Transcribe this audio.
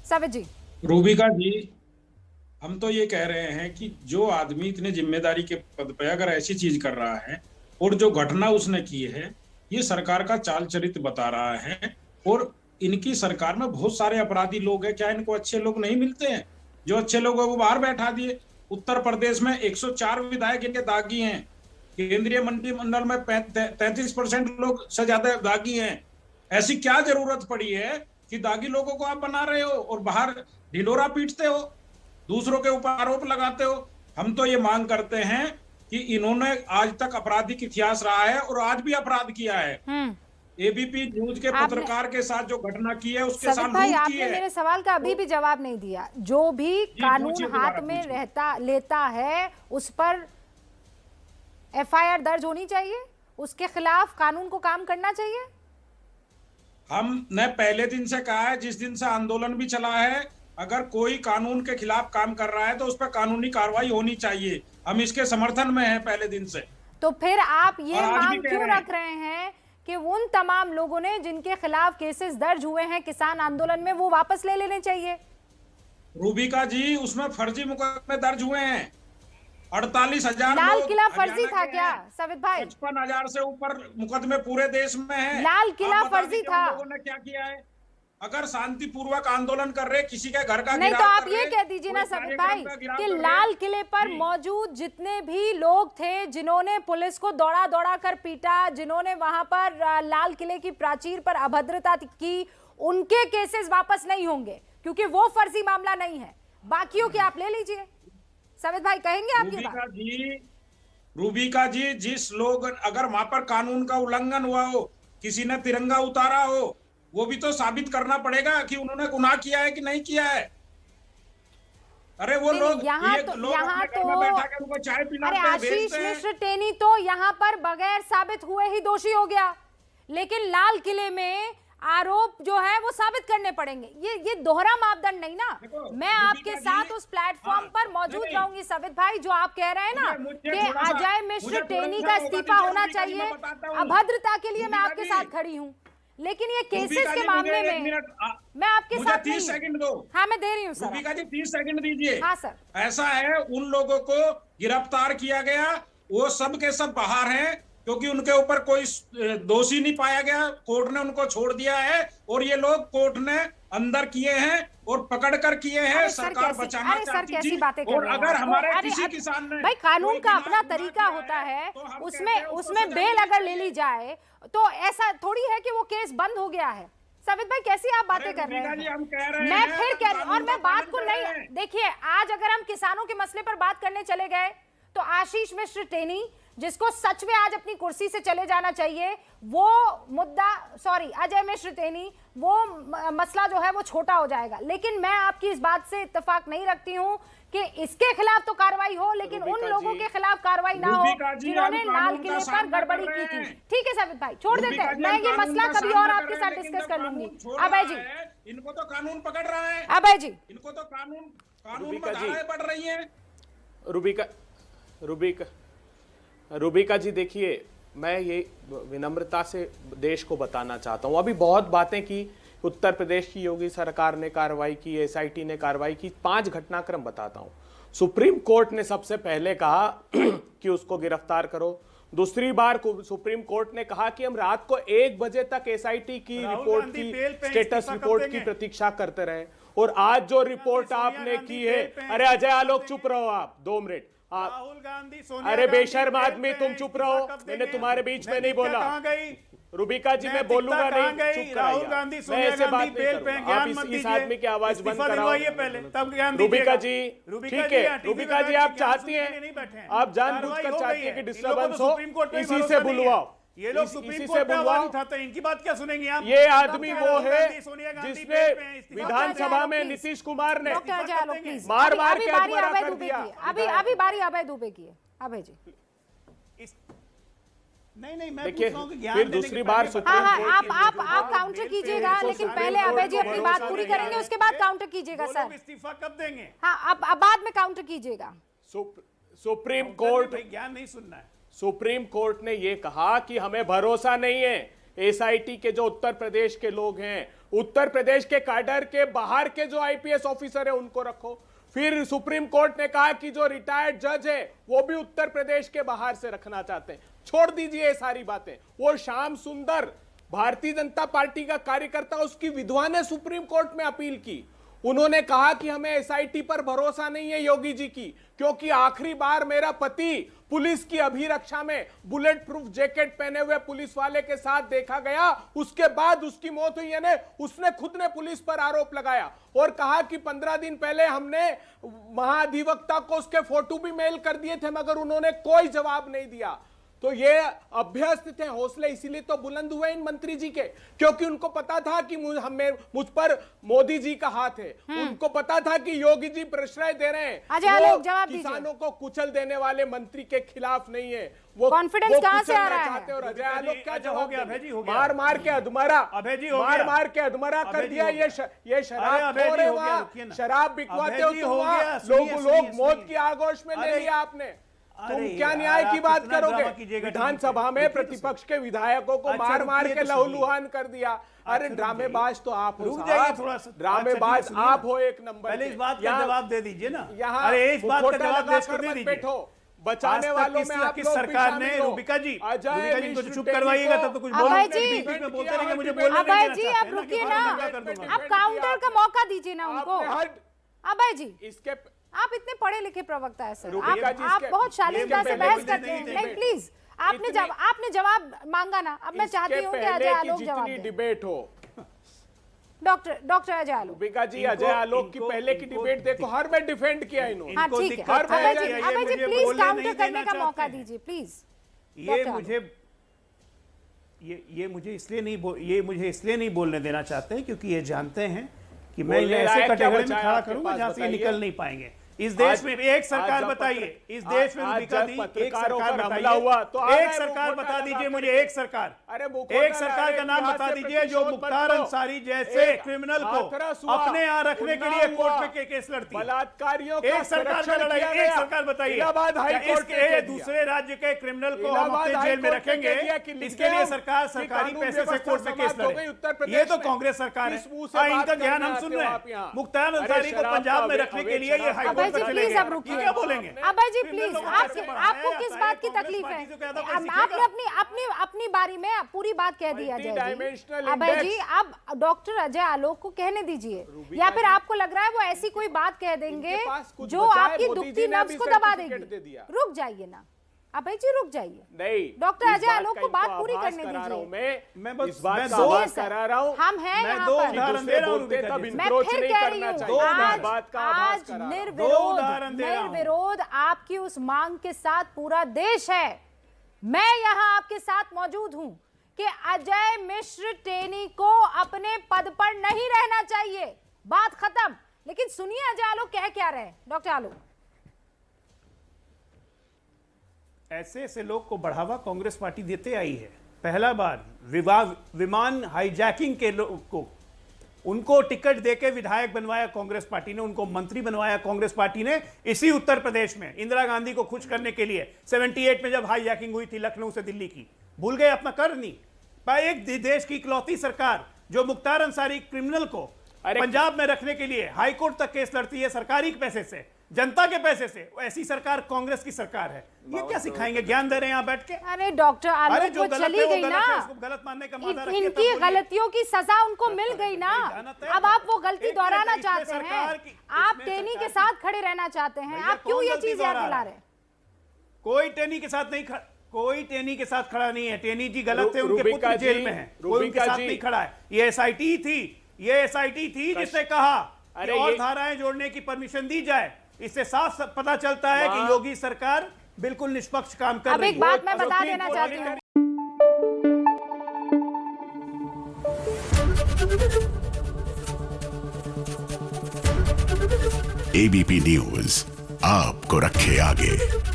सावित जी। रूबिका जी, हम तो ये कह रहे हैं कि जो आदमी इतने जिम्मेदारी के पद पे अगर ऐसी चीज कर रहा है और जो घटना उसने की है, ये सरकार का चाल चरित्र बता रहा है। और इनकी सरकार में बहुत सारे अपराधी लोग हैं, क्या इनको अच्छे लोग नहीं मिलते हैं? जो अच्छे लोग हैं वो बाहर बैठा दिए। उत्तर प्रदेश में 104 विधायक इनके दागी हैं। केंद्रीय मंत्रिमंडल में 33% लोग से ज्यादा दागी हैं। ऐसी क्या जरूरत पड़ी है कि दागी लोगों को आप बना रहे हो और बाहर ढिंढोरा पीटते हो, दूसरों के ऊपर आरोप लगाते हो? हम तो ये मांग करते हैं कि इन्होंने आज तक आपराधिक इतिहास रहा है और आज भी अपराध किया है। एबीपी न्यूज के आपने पत्रकार के साथ जो घटना की है उसके सवित साथ भाई, लूट की आपने है। मेरे सवाल का अभी तो भी जवाब नहीं दिया। जो भी जी कानून पूछिए, हाथ दोबारा में पूछिए। रहता लेता है उस पर एफआईआर दर्ज होनी चाहिए, उसके खिलाफ कानून को काम करना चाहिए। हमने पहले दिन से कहा है, जिस दिन से आंदोलन भी चला है, अगर कोई कानून के खिलाफ काम कर रहा है तो उस पर कानूनी कार्रवाई होनी चाहिए। हम इसके समर्थन में हैं पहले दिन से, तो फिर आप और ये आज भी मांग कह क्यों रहे हैं। रख रहे हैं कि उन तमाम लोगों ने जिनके खिलाफ केसेस दर्ज हुए हैं किसान आंदोलन में, वो वापस ले लेने चाहिए? रूबिका जी, उसमें फर्जी मुकदमे दर्ज हुए हैं। 48,000 लाल लोग किला फर्जी हरियाणा था के क्या हैं। सवित भाई? 55,000 से ऊपर मुकदमे पूरे देश में हैं। लाल किला आप बता फर्जी दीजिए था। उन लोगों ने क्या किया है? अगर शांतिपूर्वक आंदोलन कर रहे, किसी के घर का नहीं तो घेराव आप कर ये रहे, कह दीजिए ना कोई सवित कार्यक्रम भाई का घेराव कि कर रहे। लाल किले पर जी, मौजूद जितने भी लोग थे जिन्होंने पुलिस को दौड़ा दौड़ा कर पीटा, जिन्होंने वहां पर लाल किले की प्राचीर पर अभद्रता की, उनके केसेस वापस नहीं होंगे क्योंकि वो फर्जी मामला नहीं है। बाकियों के आप ले लीजिए। सवित भाई कहेंगे आप ये बात? रूबिका जी, जिस लोग अगर वहां पर कानून का उल्लंघन हुआ हो, किसी ने तिरंगा उतारा हो, वो भी तो साबित करना पड़ेगा कि उन्होंने गुनाह किया है कि नहीं किया है। अरे वो नहीं लोग, यहाँ ये तो लोग अपने घर में बैठा के उनको चाय अरे पिलाते हैं, आशीष भेजते हैं। मिश्र टेनी तो यहाँ पर बगैर साबित हुए ही दोषी हो गया, लेकिन लाल किले में आरोप जो है वो साबित करने पड़ेंगे। ये दोहरा मापदंड नहीं ना। देखो मैं आपके रूबिका साथ जी, उस प्लेटफॉर्म हाँ, पर मौजूद नहीं, रहूंगी सवित भाई। जो आप कह रहे हैं ना मुझे कि थोड़ा सा अजय मिश्र मुझे थोड़ा टेनी सा का मौका इस्तीफा दीजिए होना रूबिका जी, मैं चाहिए, बताता हूँ। अभद्रता के लिए मैं रूबिका आपके जी, साथ खड़ी हूँ, लेकिन ये केसेस रूबिका के जी, मामले मुझे 1 में मिनट मैं आपके मुझे साथ 30 नहीं हूँ। सेकंड दो। हाँ मैं दे रही हूँ सर। रूबिका जी 30 सेकंड दीजिए। हाँ सर। ऐसा है, उन लोगों को गिरफ्तार किया गया, वो सब के सब बाहर हैं क्योंकि उनके ऊपर कोई दोषी नहीं पाया गया, कोर्ट ने उनको छोड़ दिया है। और ये लोग कोर्ट ने अंदर किए हैं और पकड़ कर किए हैं। सरकार बचाना चाहती कैसी थी। बातें कर और रहे हैं अगर आप? हमारे अरे किसी किसान ने भाई कानून कोई का गिनाह अपना गुनाह तरीका किया होता है, तो हम कहते उसमें हैं उसको उसमें सजा बेल मिलनी अगर ले ली चाहिए। जाए तो ऐसा थोड़ी है कि वो केस बंद हो गया है। सवित भाई कैसी आप बातें कर रहे रूबिका जी, हैं? हम कह रहे मैं हैं फिर कह रही हूँ, और कानून मैं का बात पालन को कर रहे नहीं, हैं। देखिए आज अगर हम किसानों के मसले पर बात करने चले गए तो आशीष मिश्र टेनी, जिसको सच में आज अपनी कुर्सी से चले जाना चाहिए, वो मुद्दा, सॉरी अजय मिश्र टेनी, वो मसला जो है वो छोटा हो जाएगा। लेकिन मैं आपकी इस बात से इत्तेफाक नहीं रखती हूँ कि इसके खिलाफ तो कार्रवाई हो, लेकिन उन लोगों के खिलाफ कार्रवाई ना हो जिन्होंने लाल किले पर गड़बड़ी की थी। ठीक है सवित भाई, छोड़ देते हैं, मैं ये मसला कभी और आपके साथ डिस्कस कर लूंगी। अभय जी, इनको तो कानून पकड़ रहा है। अभय जी, इनको तो कानून में धाराएं बढ़ रही हैं। रूबिका जी, देखिए मैं ये विनम्रता से देश को बताना चाहता हूँ, अभी बहुत बातें की, उत्तर प्रदेश की योगी सरकार ने कार्रवाई की, एसआईटी ने कार्रवाई की। 5 घटनाक्रम बताता हूँ। सुप्रीम कोर्ट ने सबसे पहले कहा कि उसको गिरफ्तार करो। दूसरी बार सुप्रीम कोर्ट ने कहा कि हम रात को 1 बजे तक एसआईटी की रिपोर्ट की, स्टेटस रिपोर्ट की प्रतीक्षा करते रहे। और आज जो रिपोर्ट आपने की है, अरे अजय आलोक चुप रहो आप 2 मिनट। राहुल गांधी, सोनिया अरे गांधी बेशर्म जेल आदमी, पे तुम हैं, चुप इस्तीफा रहो, कब मैंने देंगे? तुम्हारे बीच में नहीं नैतिकता बोला। कहाँ गई? रूबिका जी मैं बोलूंगा नैतिकता नहीं, कहाँ चुप गई? राहुल कराइए। गांधी, मैं सोनिया ऐसे बात गांधी नहीं बेल पे करूंगा। हैं, आप ज्ञान मत इस दीजिए। आदमी की आवाज बंद इस्तीफा कराओ। दिलवाइए पहले, तब ज्ञान रूबिका दीजिएगा। जी रूबिका ठीक जी, है, टीवी रूबिका जी लगा आप के ज्ञान चाहती सुनने के लिए नहीं हैं, बैठे हैं। आप कार्रवाई जानबूझकर हो चाहती गई हैं कि है। इन लोगों को डिस्टर्बेंस तो हो, सुप्रीम कोर्ट पे ही इसी भरोसा से नहीं है। बुलवाओ, ये लोग इसी सुप्रीम से कोर्ट पे आवाज बुलवाओ। उठाते हैं, इनकी बात क्या सुनेंगे आप? ये आदमी वो राहुल है गांधी, सोनिया गांधी जिसने बेल पे हैं, इस्तीफा विधानसभा में प्लीज। नीतीश कुमार ने डॉक्टर अजय आलोक प्लीज, मार मार अभी के बारी अधमरा अभय कर दुबे दिया। की है, अभी बारी अभय दुबे की है। अभय जी, नहीं, मैं देखिए, पूछ रहा हूं कि ज्ञान फिर देने के दूसरी पहले बार बता- सुप्रीम हाँ कोर्ट आप काउंटर कीजिएगा, लेकिन पहले अभय जी अपनी बात पूरी करेंगे, उसके बाद काउंटर कीजिएगा वो सर। लोग इस्तीफा कब देंगे? हाँ अब बाद में काउंटर कीजिएगा। सुप्रीम कोर्ट भाई ज्ञान नहीं सुनना है। सुप्रीम कोर्ट ने यह कहा कि हमें भरोसा नहीं है, एसआईटी के जो उत्तर प्रदेश के लोग हैं उत्तर प्रदेश के कैडर के बाहर के जो आईपीएस ऑफिसर है उनको रखो। फिर सुप्रीम कोर्ट ने कहा कि जो रिटायर्ड जज है वो भी उत्तर प्रदेश के बाहर से रखना चाहते हैं। छोड़ दीजिए ये सारी बातें। वो श्याम सुंदर भारतीय जनता पार्टी का कार्यकर्ता, उसकी विधवा ने सुप्रीम कोर्ट में अपील की। उन्होंने कहा कि हमें एसआईटी पर भरोसा नहीं है योगी जी की, क्योंकि आखिरी बार मेरा पति पुलिस की अभिरक्षा में बुलेट प्रूफ जैकेट पहने हुए पुलिस वाले के साथ देखा गया, उसके बाद उसकी मौत हुई। यानी उसने खुद ने पुलिस पर आरोप लगाया और कहा कि 15 दिन पहले हमने महाधिवक्ता को उसके फोटो भी मेल कर दिए थे, मगर उन्होंने कोई जवाब नहीं दिया। तो ये अभ्यस्त थे हौसले, इसीलिए तो बुलंद हुए इन मंत्री जी के, क्योंकि उनको पता था कि मुझ पर मोदी जी का हाथ है। उनको पता था कि योगी जी प्रश्रय दे रहे हैं, अजय आलोक जवाब दीजिए। किसानों को कुचल देने वाले मंत्री के खिलाफ नहीं है। वो कॉन्फिडेंस कहां से आ रहा है? और अजय आलोक क्या अच्छा, जवाब हो गया, अभय जी, हो गया। मार मार के अधमरा, अभय जी, हो मार गया। मार के अधमरा कर अभय जी, दिया। हो ये गया। शराब अभय जी, खोरे हो गया, वहाँ रुकिए ना। शराब बिकवाते अभय हो जी, तुम, हो वहाँ गया, सुनिए, लोग सुनिए, मौत सुनिए। की आगोश में ले अरे, लिया आपने। तुम अरे क्या यार, न्याय की आप बात कितना करोगे? ड्रामा कीजिएगा, विधानसभा रुकिए में तो प्रतिपक्ष के विधायकों को अच्छा, मार मार रुकिए के तो सुनिए। लहूलुहान कर दिया। अरे रुक ड्रामेबाज तो आप हो रुक साहब। जाइए थोड़ा सा। ड्रामेबाज अच्छा, ठीक है, आप सुनिए हो ना। एक नंबर पहले के। इस बात का यहाँ- जवाब दे दीजिए ना। यहाँ अरे इस बात का मुखौटा जवाब देश को लगाकर दे मत दीजिए। बैठो। आज बचाने तक वालों में आप किस लोग भी सरकार ने, शामिल हो। रूबिका जी, अजय रूबिका जी को मिश्र चुप टेनी करवाइएगा को तब तो कुछ अभय बोलने जी, बीच में बोलते रहेंगे, मुझे बोलने अभय नहीं जी देना आप चाहते हैं रुकिए कि ना, मैं कर दूंगा। आप काउंटर का मौका दीजिए ना उनको। आपने हट अभय जी, इसके आप इतने पढ़े लिखे प्रवक्ता है सर, रूबिका जी, आप इसके- बहुत शालीनता से इसके बहस पहले करते हैं। नहीं, नहीं प्लीज, आपने जवाब मांगा ना। अब मैं चाहती हूँ कि अजय आलोक जवाब जितनी दें। डिबेट हो। डॉक्टर अजय आलोक। रूबिका जी, अजय आलोक की पहले की डिबेट देखो, हर में डिफेंड किया इन्होंने। हाँ इनको ठीक है, दिक्कत है, अभय जी, ये अभय जी मुझे प्लीज बोलने काउंटर नहीं करने देना का मौका चाहते हैं। दीजिए प्लीज। ये मुझे इसलिए नहीं बोलने देना चाहते हैं क्योंकि ये जानते हैं कि मैं बोलने इन्हें ऐसे लायक क्या कटघरे में बचा है खड़ा आपके करूंगा पास, जहां से ये बताइए। निकल नहीं पाएंगे। इस देश में एक सरकार आज जब बताइए, इस देश में आज रूबिका जब दी, एक पत्रकारों सरकार पर हमला बताइए, हुआ तो आ एक गए सरकार मुखौटा बता लगा दीजिए कर मुझे, के। एक सरकार, अरे मुखौटा एक सरकार का नाम लगा बता के दीजिए जो प्रतिशोध मुख्तार मत लो। अंसारी जैसे एक क्रिमिनल को हाथरस हुआ, अपने यहाँ रखने के लिए उन्नाव कोर्ट हुआ, में केस लड़ती है। बलात्कारियों का एक सरकार का संरक्षण लड़ाई, किया एक गया। सरकार बताइए, इलाहाबाद हाई क्या कोर्ट ने इसके कह दिया। दूसरे राज्य के क्रिमिनल को हम इलाहाबाद अपने हाई जेल में कोर्ट ने रखेंगे, कह दिया कि लिख इसके लिए गया सरकार कि सरकारी कानून पैसे से व्यवस्था कोर्ट में केस समाप्त हो गई लड़े। उत्तर प्रदेश ये तो में। कांग्रेस सरकार किस मुंह है। से हाँ, बात इनका ज्ञान करने हम आते सुन हो रहे आप यहाँ? हैं। मुख्तार अरे अंसारी को शराब पंजाब में का रखने के अवैध लिए ये शराब हाई का अभय कोर्ट जी में चले प्लीज गए। अब रुकिए। ये क्या बोलेंगे? अभय जी क्रिमिनल प्लीज, लोगों को कैसे बढ़ाया आपको किस जाता है? बात की कांग्रेस तकलीफ पार्टी से क्या था, कोई है? सीखेगा? आपने अपनी बारी में पूरी बात कह दी अजय Multidimensional जी। अभय जी index। अब डॉक्टर अजय आलोक को कहने दीजिए, या फिर आपको लग रहा है वो ऐसी कोई बात कह देंगे इनके पास कुछ जो बचा है, आपकी मोदी दुखती जी ने नब्ज अभी को दबा certificate दे देगी। दिया। रुक जाइए ना अभय जी, रुक जाइए। नहीं, डॉक्टर इस अजय बात आलोक का को इनको बात पूरी आभास करने करा रहा हूं दीजिए। मैं बस- इस बात मैं का दो- आभास करा रहा हूं। हम हैं मैं यहाँ दो पर। उदाहरण दे रहा हूं बोलते रूबिका तब जी। मैं इंक्रोच फिर नहीं कह करना रही हूँ, चाहिए। उदाहरण। इस बात का आभास आज करा। दो निर्विरोध उदाहरण दे रहा हूं। निर्विरोध आपकी उस मांग के साथ पूरा देश है। मैं यहाँ आपके साथ मौजूद हूं कि अजय मिश्र टेनी को अपने पद पर नहीं रहना चाहिए, बात खत्म। लेकिन सुनिए अजय आलोक कह क्या रहे हैं। डॉक्टर आलोक, ऐसे ऐसे लोग को बढ़ावा कांग्रेस पार्टी देते आई है। पहला बार विमान हाईजैकिंग के लोग को उनको टिकट देके विधायक बनवाया कांग्रेस पार्टी ने, उनको मंत्री बनवाया कांग्रेस पार्टी ने इसी उत्तर प्रदेश में इंदिरा गांधी को खुश करने के लिए। 78 में जब हाईजैकिंग हुई थी लखनऊ से दिल्ली की, भूल गए अपना करनी। एक देश की इकलौती सरकार जो मुख्तार अंसारी क्रिमिनल को पंजाब में रखने के लिए हाईकोर्ट तक केस लड़ती है सरकारी पैसे से, जनता के पैसे से, ऐसी सरकार कांग्रेस की सरकार है। ये क्या सिखाएंगे, ज्ञान दे रहे हैं यहाँ बैठ के? अरे डॉक्टर अरे आलोक जो वो गलत चली है वो गई गलत ना, है, इसको गलत मानने का मादा रखिए, तब इनकी बोलिए। गलतियों की सजा उनको मिल गई ना। जानते हैं अब आप वो गलती एक दोहराना मिनट, इसमें चाहते सरकार हैं, की- आप इसमें टेनी सरकार के साथ खड़े रहना चाहते हैं। भैया, आप क्यों कौन ये गलती चीज याद दोहरा दिला रहा रहे हैं? कोई टेनी के साथ नहीं खड़ा, कोई टेनी के साथ खड़ा नहीं है। टेनी जी गलत थे, उनके रूबिका पुत्र जेल जी, में हैं, कोई रूबिका उनके साथ जी। नहीं खड़ा है। ये एसआईटी थी, ये एसआईटी थी जिसने कहा अरे कि और ये- धाराएं जोड़ने की परमिशन दी जाए। इससे साफ पता चलता है कि योगी सरकार बिल्कुल निष्पक्ष काम कर अब रही एक है। बात मैं बता सुप्रीम देना कोर्ट चाहती ने- एबीपी न्यूज आपको रखे आगे।